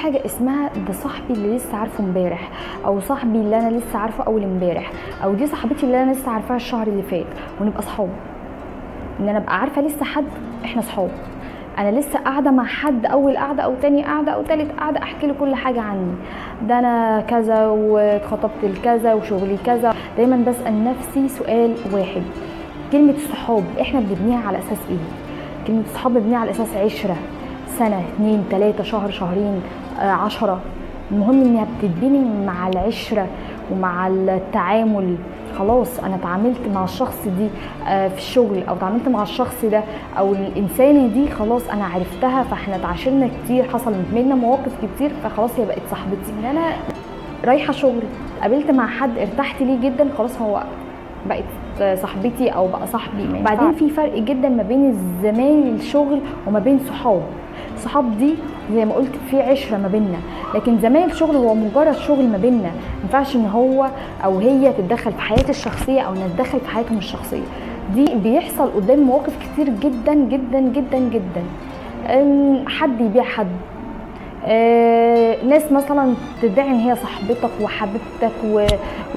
حاجه اسمها ده صاحبي اللي لسه عارفه امبارح، او صاحبي اللي انا لسه عارفه اول امبارح، او دي صاحبتي اللي انا لسه عارفاها الشهر اللي فات، ونبقى صحاب. ان انا ابقى عارفه لسه حد احنا صحاب، انا لسه قاعده مع حد اول قاعده او تاني قاعده او تالت قاعده احكي له كل حاجه عني، ده انا كذا واتخطبت لكذا وشغلي كذا. دايما بسال نفسي سؤال واحد: كلمه الصحاب احنا بنبنيها على اساس ايه؟ كلمه الصحاب بنبنيها على اساس عشره، سنه 2 3 شهر شهرين 10. المهم انها بتتبني مع العشره ومع التعامل. خلاص انا اتعاملت مع الشخص دي في الشغل، او اتعاملت مع الشخص ده او الانسانه دي، خلاص انا عرفتها، فاحنا اتعاشرنا كتير، حصل بينا مواقف كتير، فخلاص هي بقت صاحبتي. ان انا رايحه شغل قابلت مع حد ارتحت ليه جدا، خلاص هو بقت صاحبتي او بقى صاحبي. بعدين في فرق جدا ما بين زمايل الشغل وما بين صحاب دي زي ما قلت في عشره ما بيننا، لكن زمايل شغل هو مجرد شغل ما بيننا، ما ينفعش ان هو او هي تتدخل في حياتي الشخصيه او نتدخل في حياتهم الشخصيه. دي بيحصل قدام مواقف كتير جدا جدا جدا جدا. حد يبيع حد، ناس مثلا تدعي ان هي صاحبتك وحبيبتك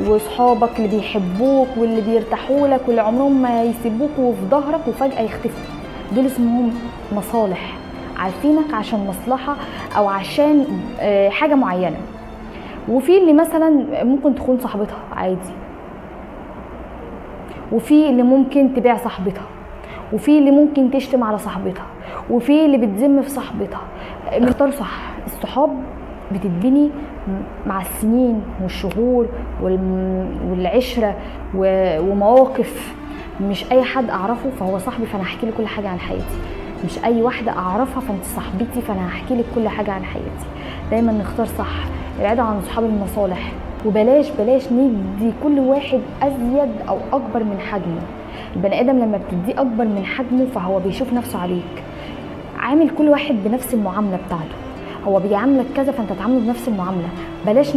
وصحابك اللي بيحبوك واللي بيرتاحوا لك واللي عمرهم ما يسيبوك وفي ظهرك وفجاه يختفوا. دول اسمهم مصالح، عارفينك عشان مصلحه او عشان حاجه معينه. وفي اللي مثلا ممكن تكون صاحبتها عادي، وفي اللي ممكن تبيع صاحبتها، وفي اللي ممكن تشتم على صاحبتها، وفي اللي بتذم في صاحبتها. نختار صح. الصحاب بتتبني مع السنين والشهور والعشره ومواقف. مش اي حد اعرفه فهو صاحبي فانا هحكي له كل حاجه عن حياتي، مش اي واحده اعرفها فانت صاحبتي فانا هحكي لك كل حاجه عن حياتي. دايما نختار صح، ابعدوا عن صحاب المصالح، وبلاش ندي كل واحد ازيد او اكبر من حجمه. البني ادم لما بتديه اكبر من حجمه فهو بيشوف نفسه عليك. عامل كل واحد بنفس المعامله بتاعته، هو بيعاملك كذا فانت تعامله بنفس المعامله. بلاش